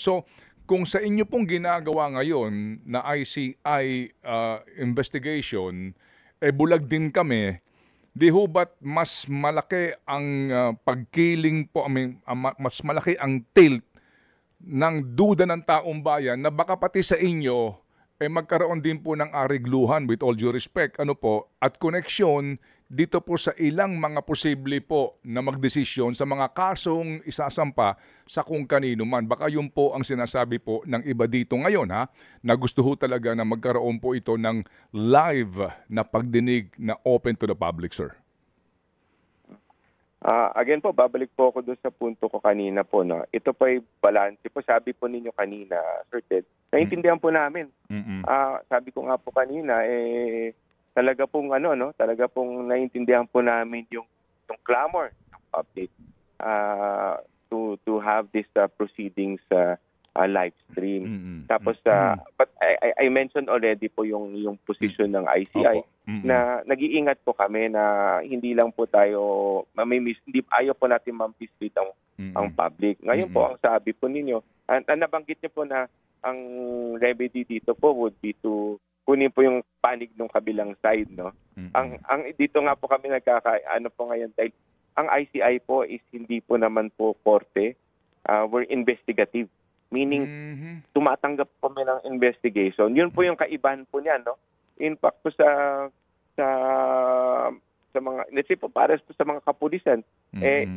So, kung sa inyo pong ginagawa ngayon na ICI investigation, bulag din kami, di ho ba't mas malaki ang pagkiling po, mas malaki ang tilt ng duda ng taong bayan na baka pati sa inyo magkaroon din po ng arigluhan, with all due respect, at koneksyon dito po sa ilang mga posible po na magdesisyon sa mga kasong isasampa sa kung kanino man. Baka yun po ang sinasabi po ng iba dito ngayon, na gusto ho talaga na magkaroon po ito ng live na pagdinig na open to the public, sir. Again po, babalik po ako doon sa punto ko kanina po. No? Ito po ay balance. Po, sabi po ninyo kanina, Sir Ted, naiintindihan po namin. Sabi ko nga po kanina, talaga pong talaga pong naiintindihan po namin yung clamor ng public to have this proceedings live stream. Tapos, but I mentioned already po yung position ng ICI na nag-iingat po kami na hindi lang po tayo, hindi ayaw po natin mampislit ang public. Ngayon po, ang sabi po ninyo, nabanggit niyo po na ang remedy dito po would be to kunin po yung panig ng kabilang side, no? Ang dito nga po kami po ngayon dahil ang ICI po is hindi po naman po korte, we're investigative. Meaning, tumatanggap po kami ng investigation. Yun po yung kaibahan po niya, no? In fact po sa mga, let's say po, para sa mga kapulisan,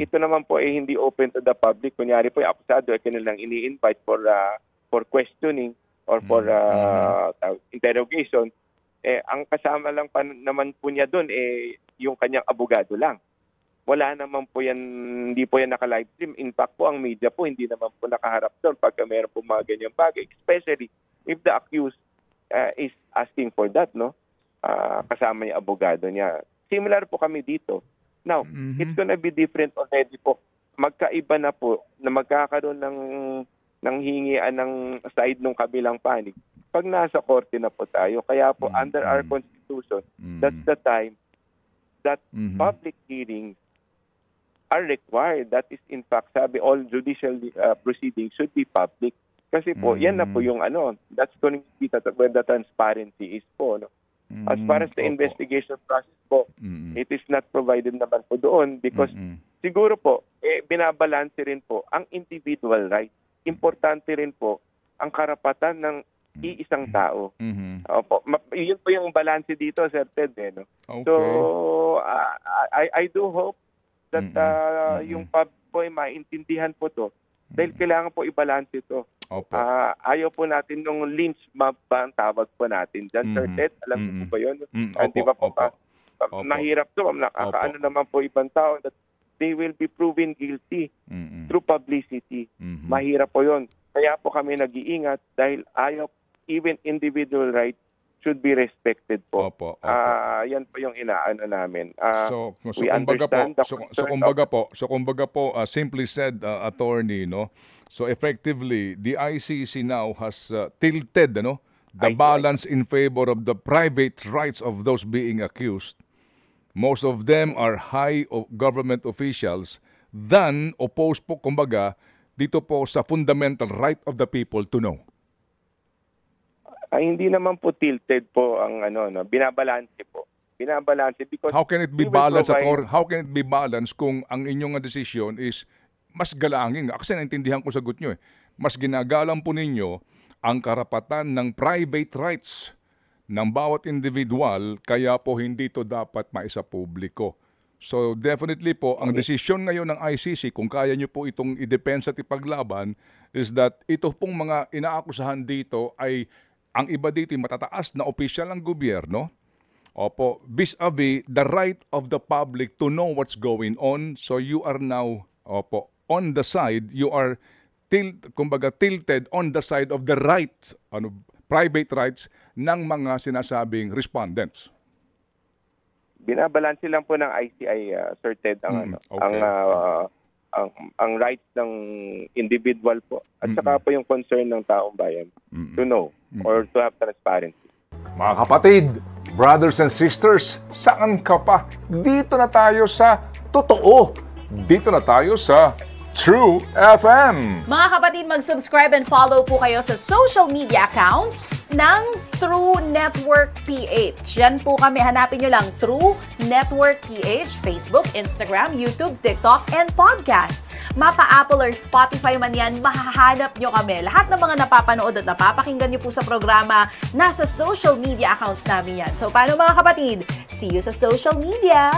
ito naman po hindi open to the public. Kunyari po, yung akusado, kanilang ini-invite for questioning or for interrogation. Ang kasama lang pa naman po niya doon, yung kanyang abogado lang. Wala naman po yan, hindi po yan naka-live stream. In fact po, ang media po, hindi naman po nakaharap doon pagka meron po mga ganyang bagay. Especially if the accused is asking for that, no? Kasama yung abogado niya. Similar po kami dito. Now, it's gonna be different already po. Magkaiba na po na magkakaroon ng hingian ng side ng kabilang panig pag nasa korte na po tayo. Kaya po, under our Constitution, that's the time that public hearings are required. That is, in fact, sabi, all judicial proceedings should be public. Kasi po, yan na po yung that's going to be where the transparency is po. No? As far as the investigation process po, it is not provided naman po doon because siguro po, binabalanse rin po ang individual right. Importante rin po ang karapatan ng iisang tao. Opo, yun po yung balanse dito, Sir Ted. No? Okay. So, I do hope that yung pub po ay maintindihan po to dahil kailangan po i-balance ito. Ayaw po natin nung lynch mob ba ang tawag po natin dyan, Sir Ted? Alam mo po ba yun? Di ba po ba? Mahirap to. Nakakaano naman po ibang tao that they will be proven guilty through publicity. Mahirap po yun. Kaya po kami nag-iingat dahil ayaw, even individual rights should be respected po. Yan po yung inaano namin. So kumbaga po, simply said, attorney, no? So effectively, the ICC now has tilted, the balance in favor of the private rights of those being accused. Most of them are high government officials than opposed po, kumbaga, dito po sa fundamental right of the people to know. Hindi naman po tilted po ang binabalanse po. Binabalanse because how can it be balanced how can it be balanced kung ang inyong desisyon is mas galangin? Kasi naintindihan ko sagot nyo mas ginagalang po ninyo ang karapatan ng private rights ng bawat individual, kaya po hindi to dapat maisapubliko. So definitely po, ang desisyon ngayon ng ICC, kung kaya nyo po itong idepensa at ipaglaban, is that ito pong mga inaakusahan dito ay ang iba dito matataas na opisyal ng gobyerno. Opo, vis-a-vis the right of the public to know what's going on. So you are now, on the side, you are tilted on the side of the rights, private rights ng mga sinasabing respondents. Binabalanse lang po ng ICI, Sir Ted, ang rights ng individual po at saka po yung concern ng taong bayan to know or to have transparency. Mga kapatid, brothers and sisters, saan ka pa? Dito na tayo sa totoo. Dito na tayo sa True FM. Mga kapatid, mag-subscribe and follow po kayo sa social media accounts ng True Network PH. Yan po kami. Hanapin nyo lang True Network PH, Facebook, Instagram, YouTube, TikTok, and podcast. Mapa Apple or Spotify man yan, mahahanap nyo kami. Lahat ng mga napapanood at napapakinggan nyo po sa programa, nasa social media accounts namin yan. So, paano mga kapatid? See you sa social media!